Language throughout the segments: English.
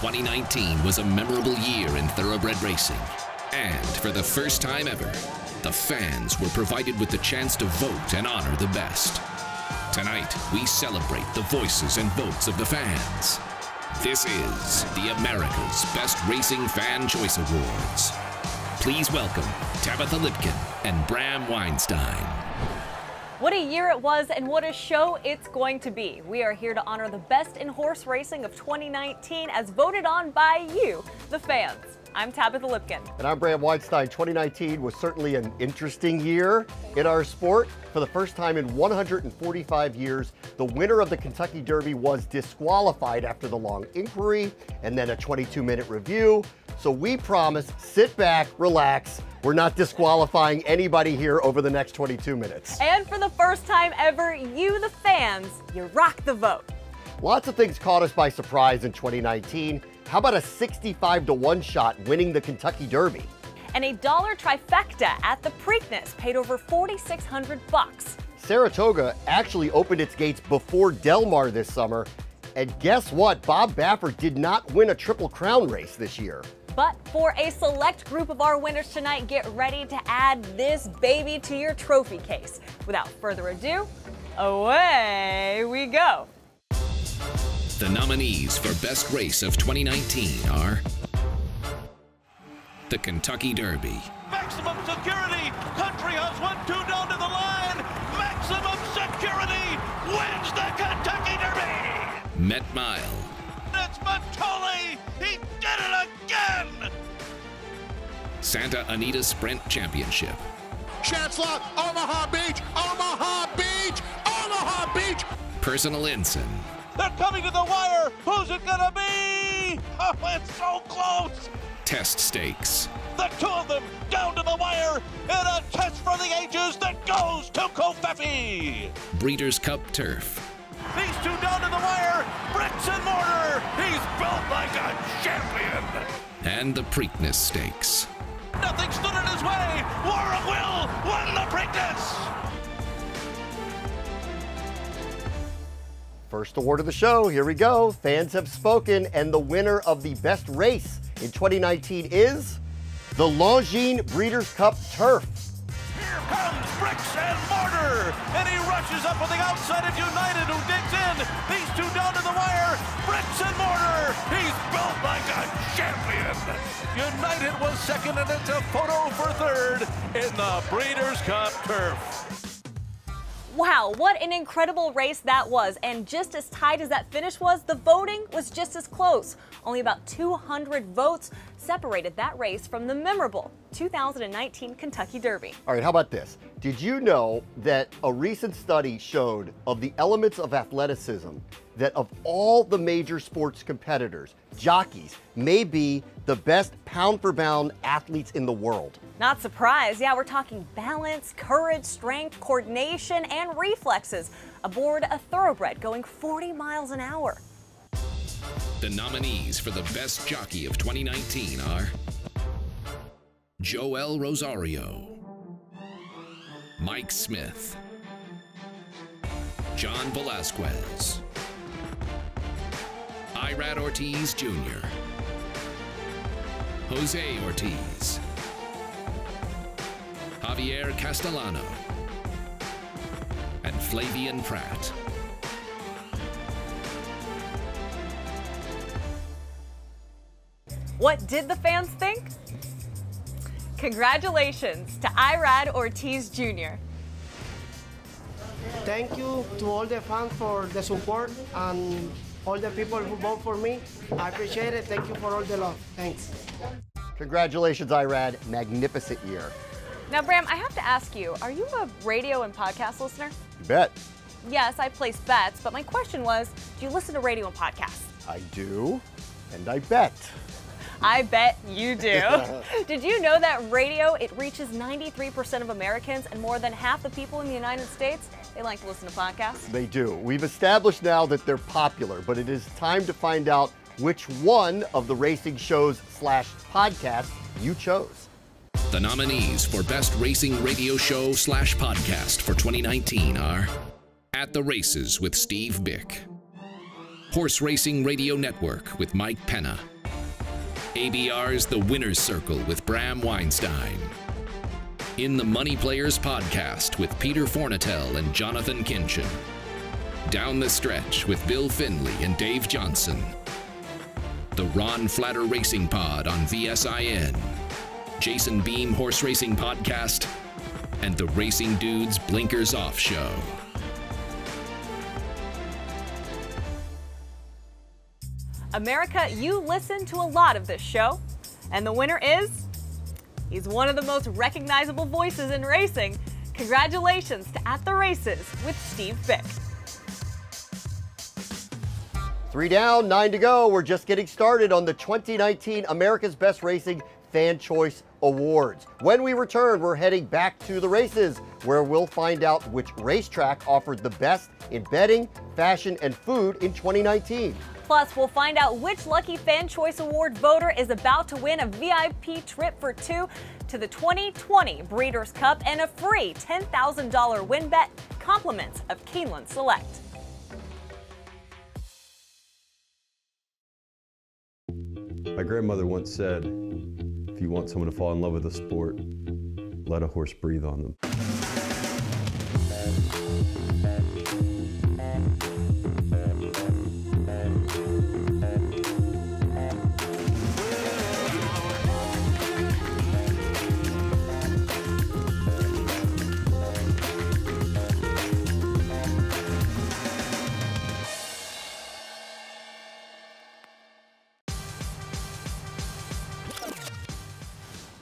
2019 was a memorable year in thoroughbred racing. And for the first time ever, the fans were provided with the chance to vote and honor the best. Tonight, we celebrate the voices and votes of the fans. This is the America's Best Racing Fan Choice Awards. Please welcome Tabitha Lipkin and Bram Weinstein. What a year it was and what a show it's going to be. We are here to honor the best in horse racing of 2019 as voted on by you, the fans. I'm Tabitha Lipkin. And I'm Bram Weinstein. 2019 was certainly an interesting year in our sport. For the first time in 145 years, the winner of the Kentucky Derby was disqualified after the long inquiry and then a 22-minute review. So we promise, sit back, relax. We're not disqualifying anybody here over the next 22 minutes. And for the first time ever, you, the fans, you rock the vote. Lots of things caught us by surprise in 2019. How about a 65-to-1 shot winning the Kentucky Derby? And a dollar trifecta at the Preakness paid over $4,600. Saratoga actually opened its gates before Del Mar this summer. And guess what? Bob Baffert did not win a Triple Crown race this year. But for a select group of our winners tonight, get ready to add this baby to your trophy case. Without further ado, away we go. The nominees for Best Race of 2019 are the Kentucky Derby. Maximum security. Country House 1-2 down to the line. Maximum security wins the Kentucky Derby. Met Mile. It's Matoli. He did it again. Santa Anita Sprint Championship. Chancellor, Omaha Beach, Omaha Beach, Omaha Beach. Personal Ensign. They're coming to the wire. Who's it gonna be? Oh, it's so close. Test Stakes. The two of them down to the wire in a test for the ages that goes to Kofefe. Breeders' Cup Turf. These two down to the wire. Bricks and mortar. He's built like a champion. And the Preakness Stakes. Nothing stood in his way. War of Will won the Preakness. First award of the show, here we go. Fans have spoken, and the winner of the best race in 2019 is the Longines Breeders' Cup Turf. Here comes Bricks and Mortar, and he rushes up on the outside of United, who digs in. These two down to the wire. Bricks and Mortar. He's built like a champion. United was second, and it's a photo for third in the Breeders' Cup Turf. Wow, what an incredible race that was. And just as tight as that finish was, the voting was just as close. Only about 200 votes separated that race from the memorable 2019 Kentucky Derby. All right, how about this? Did you know that a recent study showed of the elements of athleticism that of all the major sports competitors, jockeys may be the best pound-for-pound athletes in the world? Not surprised. Yeah, we're talking balance, courage, strength, coordination, and reflexes aboard a thoroughbred going 40 miles an hour. The nominees for the Best Jockey of 2019 are Joel Rosario, Mike Smith, John Velasquez, Irad Ortiz Jr., Jose Ortiz, Javier Castellano, and Flavian Pratt. What did the fans think? Congratulations to Irad Ortiz Jr. Thank you to all the fans for the support and all the people who vote for me. I appreciate it. Thank you for all the love. Thanks. Congratulations, Irad. Magnificent year. Now, Bram, I have to ask you, are you a radio and podcast listener? You bet. Yes, I place bets, but my question was, do you listen to radio and podcasts? I do, and I bet. I bet you do. Did you know that radio, it reaches 93% of Americans, and more than half the people in the United States, they like to listen to podcasts? They do. We've established now that they're popular, but it is time to find out which one of the racing shows / podcasts you chose. The nominees for Best Racing Radio Show / Podcast for 2019 are At the Races with Steve Bick, Horse Racing Radio Network with Mike Penna, ABR's The Winner's Circle with Bram Weinstein. In the Money Players podcast with Peter Fornatel and Jonathan Kinchin. Down the Stretch with Bill Finley and Dave Johnson. The Ron Flatter Racing Pod on VSIN. Jason Beam Horse Racing Podcast. And the Racing Dudes Blinkers Off Show. America, you listen to a lot of this show, and the winner is, he's one of the most recognizable voices in racing. Congratulations to At the Races with Steve Fick. 3 down, 9 to go. We're just getting started on the 2019 America's Best Racing Fan Choice Awards. When we return, we're heading back to the races, where we'll find out which racetrack offered the best in betting, fashion, and food in 2019. Plus, we'll find out which lucky Fan Choice Award voter is about to win a VIP trip for 2 to the 2020 Breeders' Cup and a free $10,000 win bet, compliments of Keeneland Select. My grandmother once said, if you want someone to fall in love with a sport, let a horse breathe on them.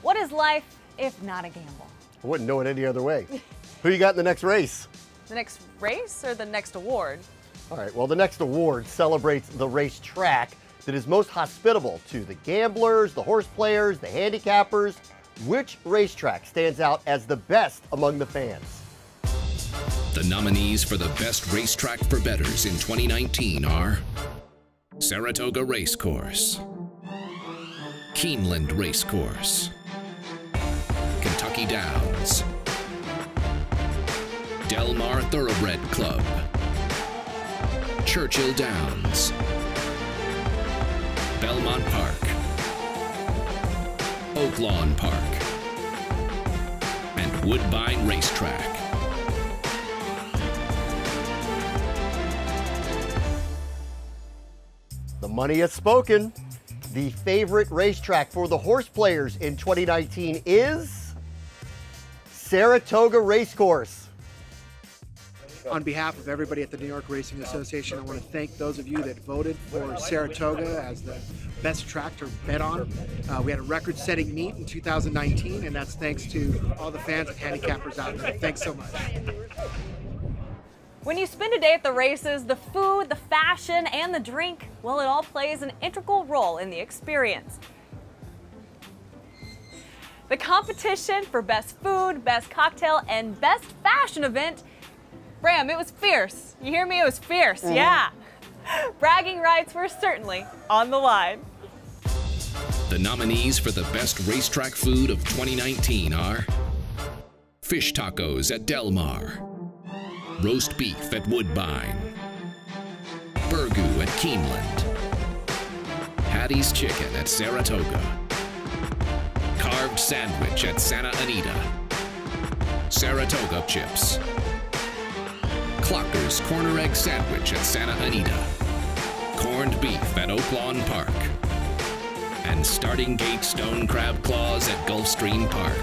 What is life if not a gamble? I wouldn't know it any other way. Who you got in the next race? The next race or the next award? All right, well, the next award celebrates the racetrack that is most hospitable to the gamblers, the horse players, the handicappers. Which racetrack stands out as the best among the fans? The nominees for the best racetrack for bettors in 2019 are Saratoga Racecourse, Keeneland Racecourse, Kentucky Downs, Del Mar Thoroughbred Club, Churchill Downs, Belmont Park, Oaklawn Park, and Woodbine Racetrack. The money has spoken. The favorite racetrack for the horse players in 2019 is Saratoga Racecourse. On behalf of everybody at the New York Racing Association, I want to thank those of you that voted for Saratoga as the best track to bet on. We had a record-setting meet in 2019, and that's thanks to all the fans and handicappers out there. Thanks so much. When you spend a day at the races, the food, the fashion, and the drink, well, it all plays an integral role in the experience. The competition for best food, best cocktail, and best fashion event, Bram, it was fierce. You hear me? It was fierce, yeah. Bragging rights were certainly on the line. The nominees for the best racetrack food of 2019 are Fish Tacos at Del Mar, Roast Beef at Woodbine, BURGOO at Keeneland, Hattie's Chicken at Saratoga, Carved Sandwich at Santa Anita, Saratoga Chips, CLOCKER'S Corner Egg Sandwich at Santa Anita, Corned Beef at Oaklawn Park, and Starting Gate Stone Crab Claws at Gulfstream Park.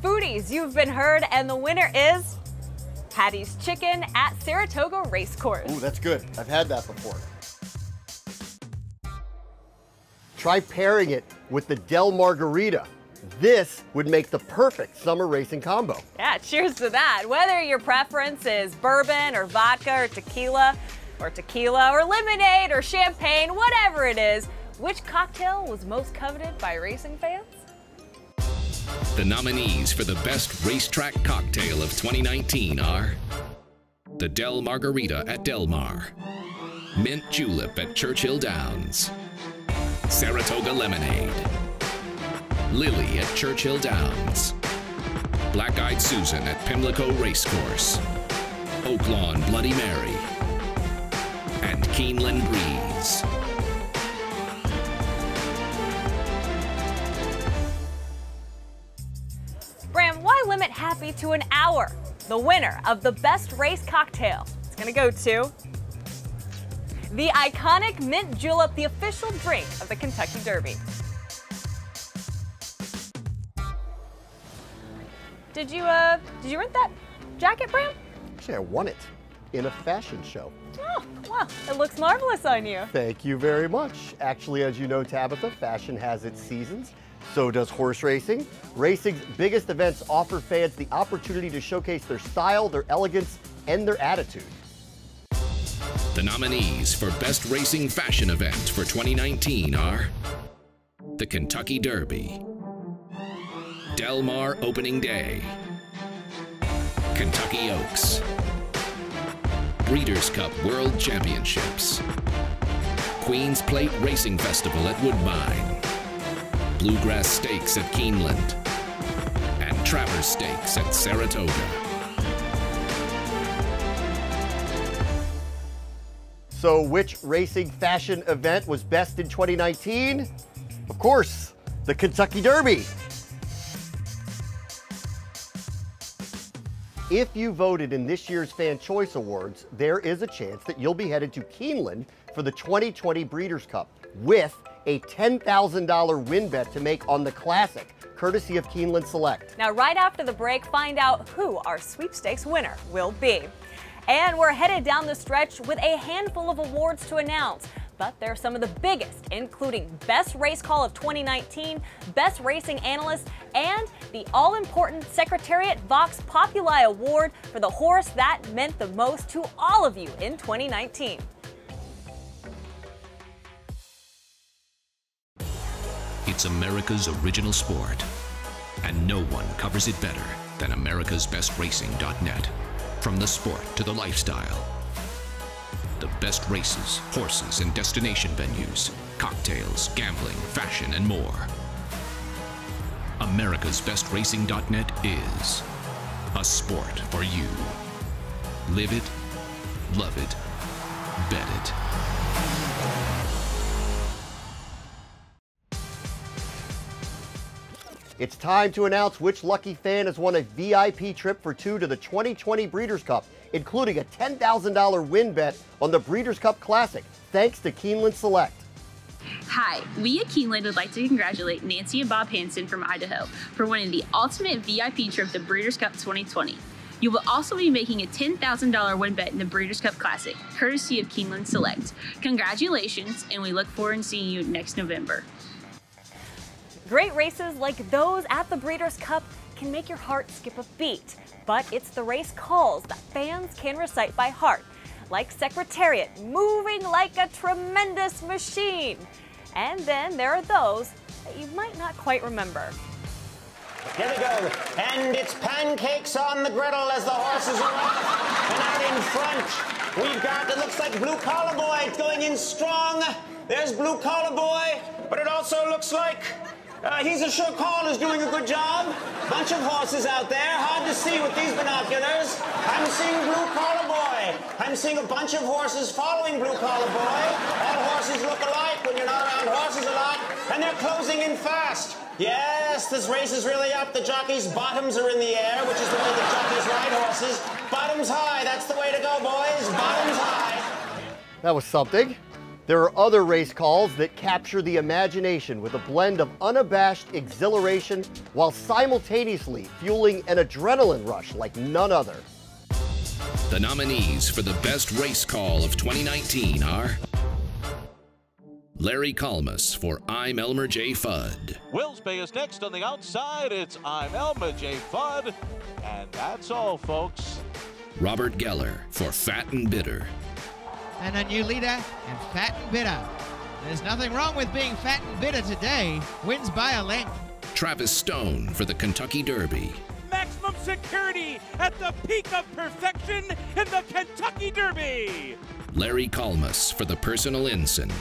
Foodies, you've been heard, and the winner is Hattie's Chicken at Saratoga Racecourse. Ooh, that's good. I've had that before. Try pairing it with the Del Margarita. This would make the perfect summer racing combo. Yeah, cheers to that. Whether your preference is bourbon or vodka or tequila or lemonade or champagne, whatever it is, which cocktail was most coveted by racing fans? The nominees for the best racetrack cocktail of 2019 are the Del Margarita at Del Mar, Mint Julep at Churchill Downs, Saratoga Lemonade, Lily at Churchill Downs, Black Eyed Susan at Pimlico Racecourse, Oaklawn Bloody Mary, Keeneland Breeze. Bram, why limit happy to an hour? The winner of the best race cocktail is going to go to the iconic mint julep, the official drink of the Kentucky Derby. Did you rent that jacket, Bram? Actually, I won it in a fashion show. Oh, wow, it looks marvelous on you. Thank you very much. Actually, as you know, Tabitha, fashion has its seasons. So does horse racing. Racing's biggest events offer fans the opportunity to showcase their style, their elegance, and their attitude. The nominees for Best Racing Fashion Event for 2019 are the Kentucky Derby, Del Mar Opening Day, Kentucky Oaks, Breeders' Cup World Championships, Queen's Plate Racing Festival at Woodbine, Bluegrass Stakes at Keeneland, and Travers Stakes at Saratoga. So which racing fashion event was best in 2019? Of course, the Kentucky Derby. If you voted in this year's Fan Choice Awards, there is a chance that you'll be headed to Keeneland for the 2020 Breeders' Cup with a $10,000 win bet to make on the Classic, courtesy of Keeneland Select. Now, right after the break, find out who our sweepstakes winner will be. And we're headed down the stretch with a handful of awards to announce. But they're some of the biggest, including Best Race Call of 2019, Best Racing Analyst, and the all-important Secretariat Vox Populi Award for the horse that meant the most to all of you in 2019. It's America's original sport, and no one covers it better than americasbestracing.net. From the sport to the lifestyle, the best races, horses, and destination venues, cocktails, gambling, fashion, and more. americasbestracing.net is a sport for you. Live it, love it, bet it. It's time to announce which lucky fan has won a VIP trip for two to the 2020 Breeders' Cup, including a $10,000 win bet on the Breeders' Cup Classic, thanks to Keeneland Select. Hi, we at Keeneland would like to congratulate Nancy and Bob Hansen from Idaho for winning the ultimate VIP trip to Breeders' Cup 2020. You will also be making a $10,000 win bet in the Breeders' Cup Classic, courtesy of Keeneland Select. Congratulations, and we look forward to seeing you next November. Great races like those at the Breeders' Cup can make your heart skip a beat, but it's the race calls that fans can recite by heart, like Secretariat, moving like a tremendous machine. And then there are those that you might not quite remember. Here we go, and it's pancakes on the griddle as the horses are off. And out in front, we've got, it looks like Blue Collar Boy. It's going in strong. There's Blue Collar Boy, but it also looks like he's a sure call who's doing a good job. Bunch of horses out there, hard to see with these binoculars. I'm seeing Blue Collar Boy. I'm seeing a bunch of horses following Blue Collar Boy. All horses look alike when you're not around horses a lot, and they're closing in fast. Yes, this race is really up. The jockeys' bottoms are in the air, which is the way the jockeys ride horses. Bottoms high, that's the way to go, boys. Bottoms high. That was something. There are other race calls that capture the imagination with a blend of unabashed exhilaration while simultaneously fueling an adrenaline rush like none other. The nominees for the Best Race Call of 2019 are Larry Kalmus for I'm Elmer J. Fudd. Wills Bay is next on the outside. It's I'm Elmer J. Fudd. And that's all, folks. Robert Geller for Fat and Bitter. And a new leader, and Fat and Bitter. There's nothing wrong with being fat and bitter today. Wins by a length. Travis Stone for the Kentucky Derby. Maximum security at the peak of perfection in the Kentucky Derby. Larry Kalmus for the Personal Ensign.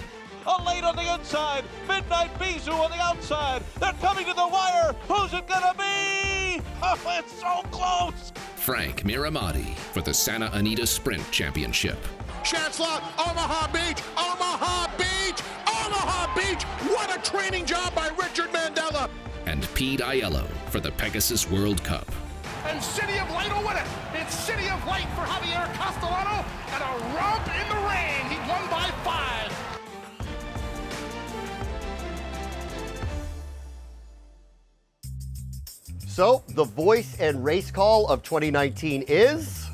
A late on the inside. Midnight Bisou on the outside. They're coming to the wire. Who's it gonna be? Oh, it's so close. Frank Miramati for the Santa Anita Sprint Championship. Chancellor, Omaha Beach, Omaha Beach, Omaha Beach. What a training job by Richard Mandela. And Pete Aiello for the Pegasus World Cup. And City of Light will win it. It's City of Light for Javier Castellano, and a romp in the rain. He won by 5. So, the voice and race call of 2019 is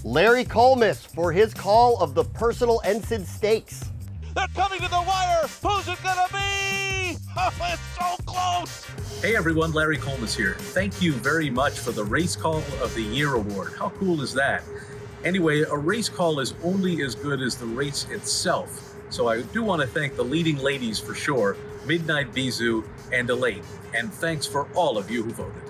Larry Colmus for his call of the Personal Ensign Stakes. They're coming to the wire. Who's it gonna be? Oh, it's so close. Hey everyone, Larry Colmus here. Thank you very much for the Race Call of the Year award. How cool is that? Anyway, a race call is only as good as the race itself. So I do want to thank the leading ladies for sure, Midnight Bisou and Elaine. And thanks for all of you who voted.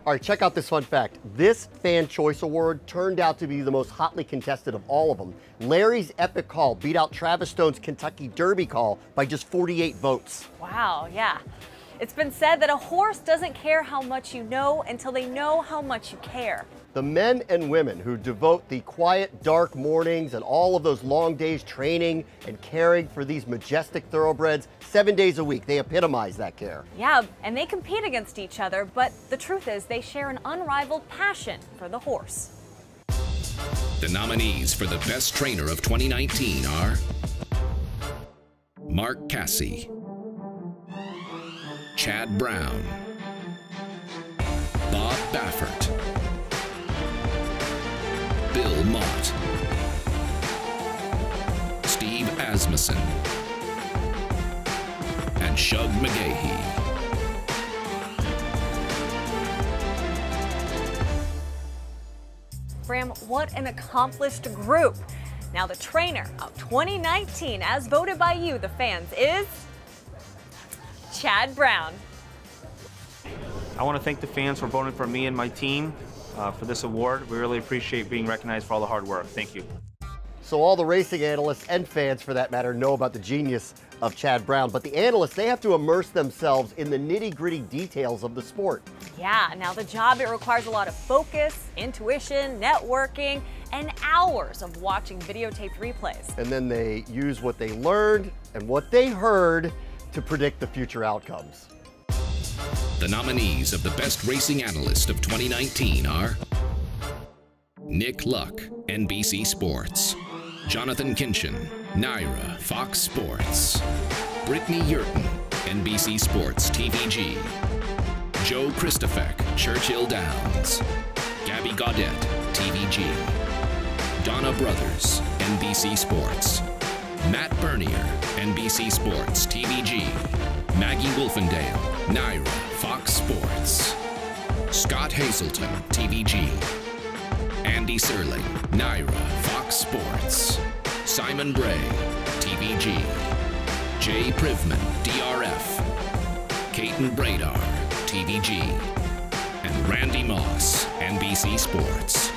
All right, check out this fun fact. This Fan Choice Award turned out to be the most hotly contested of all of them. Larry's epic call beat out Travis Stone's Kentucky Derby call by just 48 votes. Wow, yeah. It's been said that a horse doesn't care how much you know until they know how much you care. The men and women who devote the quiet, dark mornings and all of those long days training and caring for these majestic thoroughbreds 7 days a week, they epitomize that care. Yeah, and they compete against each other, but the truth is they share an unrivaled passion for the horse. The nominees for the Best Trainer of 2019 are Mark Cassie, Chad Brown, Bob Baffert, Bill Mott, Steve Asmussen, and Shug McGahee. Bram, what an accomplished group. Now the trainer of 2019, as voted by you, the fans, is Chad Brown. I want to thank the fans for voting for me and my team for this award. We really appreciate being recognized for all the hard work. Thank you. So all the racing analysts and fans, for that matter, know about the genius of Chad Brown, but the analysts, they have to immerse themselves in the nitty-gritty details of the sport. Yeah, now the job, it requires a lot of focus, intuition, networking, and hours of watching videotaped replays. And then they use what they learned and what they heard to predict the future outcomes. The nominees of the Best Racing Analyst of 2019 are Nick Luck, NBC Sports, Jonathan Kinchin, Naira, Fox Sports, Brittany Yurton, NBC Sports TVG, Joe Christofek, Churchill Downs, Gabby Gaudet, TVG, Donna Brothers, NBC Sports, Matt Bernier, NBC Sports TVG, Maggie Wolfendale, Naira, Fox Sports, Scott Hazelton, TVG, Andy Serling, Naira, Fox Sports, Simon Bray, TVG, Jay Privman, DRF, Caton Bradar, TVG, and Randy Moss, NBC Sports.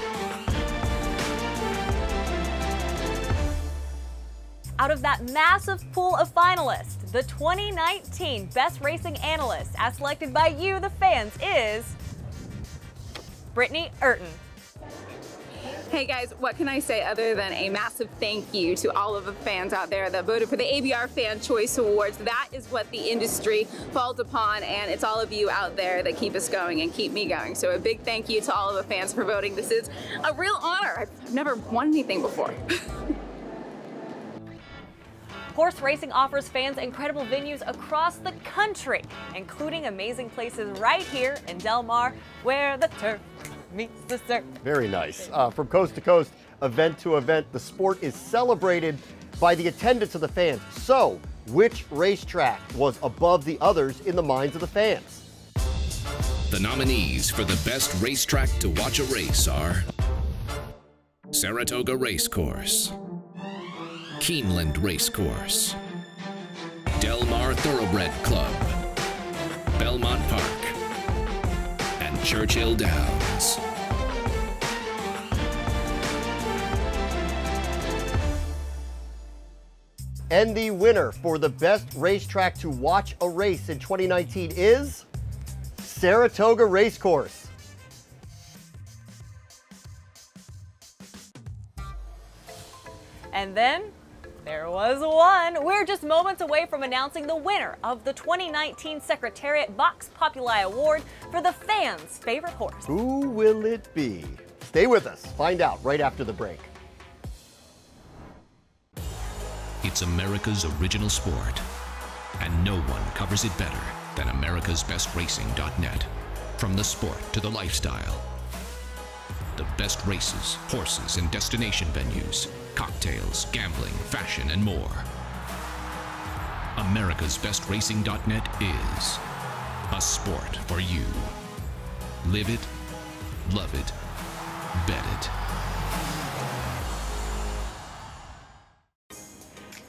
Out of that massive pool of finalists, the 2019 Best Racing Analyst, as selected by you, the fans, is Brittany Yurton. Hey guys, what can I say other than a massive thank you to all of the fans out there that voted for the ABR Fan Choice Awards. That is what the industry falls upon, and it's all of you out there that keep us going and keep me going. So a big thank you to all of the fans for voting. This is a real honor. I've never won anything before. Horse racing offers fans incredible venues across the country, including amazing places right here in Del Mar, where the turf meets the surf. Very nice. From coast to coast, event to event, the sport is celebrated by the attendance of the fans. So, which racetrack was above the others in the minds of the fans? The nominees for the Best Racetrack to Watch a Race are Saratoga Racecourse, Keeneland Racecourse, Del Mar Thoroughbred Club, Belmont Park, and Churchill Downs. And the winner for the best racetrack to watch a race in 2019 is Saratoga Racecourse. And then there was one. We're just moments away from announcing the winner of the 2019 Secretariat Vox Populi Award for the fans' favorite horse. Who will it be? Stay with us. Find out right after the break. It's America's original sport, and no one covers it better than americasbestracing.net. From the sport to the lifestyle, the best races, horses, and destination venues, cocktails, gambling, fashion, and more. americasbestracing.net is a sport for you. Live it, love it, bet it.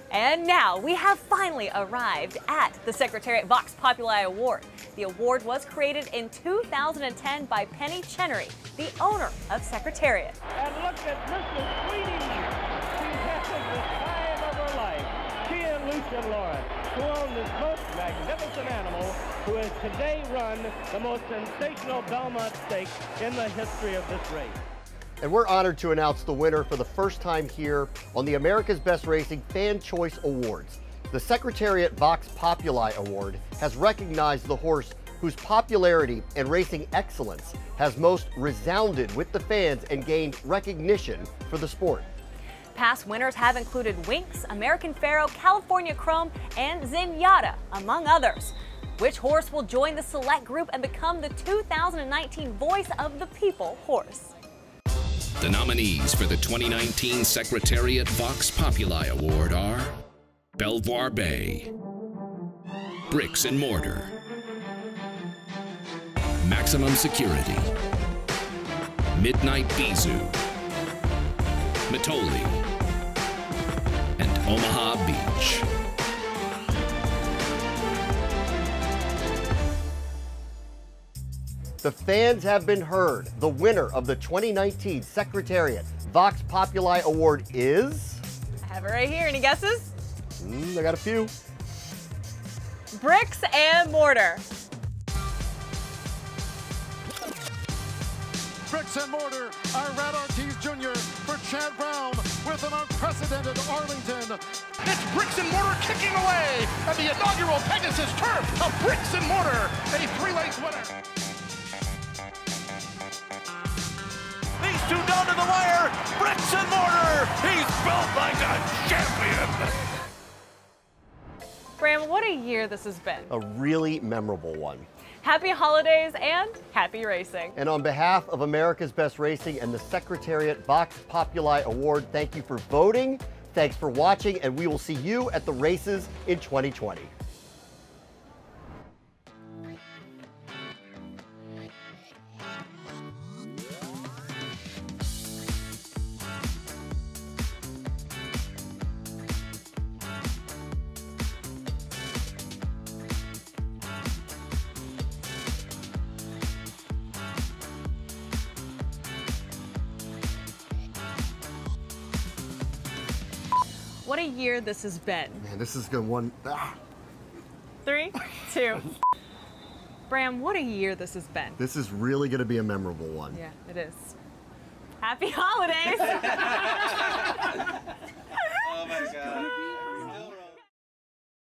And now we have finally arrived at the Secretariat Vox Populi Award. The award was created in 2010 by Penny Chenery, the owner of Secretariat. And look at Mrs. Sweetie. She's having the time of her life. She and Lucian Lawrence, who own this most magnificent animal, who has today run the most sensational Belmont Stakes in the history of this race. And we're honored to announce the winner for the first time here on the America's Best Racing Fan Choice Awards. The Secretariat Vox Populi Award has recognized the horse whose popularity and racing excellence has most resounded with the fans and gained recognition for the sport. Past winners have included Winx, American Pharoah, California Chrome, and Zenyatta, among others. Which horse will join the select group and become the 2019 Voice of the People horse? The nominees for the 2019 Secretariat Vox Populi Award are Belvoir Bay, Bricks and Mortar, Maximum Security, Midnight Bizou, Matoli, and Omaha Beach. The fans have been heard. The winner of the 2019 Secretariat Vox Populi Award is... I have it right here. Any guesses? I got a few. Bricks and Mortar. Bricks and Mortar, Irad Ortiz Jr. for Chad Brown with an unprecedented Arlington. It's Bricks and Mortar kicking away at the inaugural Pegasus Turf of Bricks and Mortar, a 3-length winner. These two down to the wire. Bricks and Mortar. He's built like a champion. Bram, what a year this has been. A really memorable one. Happy holidays and happy racing. And on behalf of America's Best Racing and the Secretariat Vox Populi Award, thank you for voting, thanks for watching, and we will see you at the races in 2020. What a year this has been. Man, this is good one. 3, 2. Bram, what a year this has been. This is really going to be a memorable one. Yeah, it is. Happy holidays.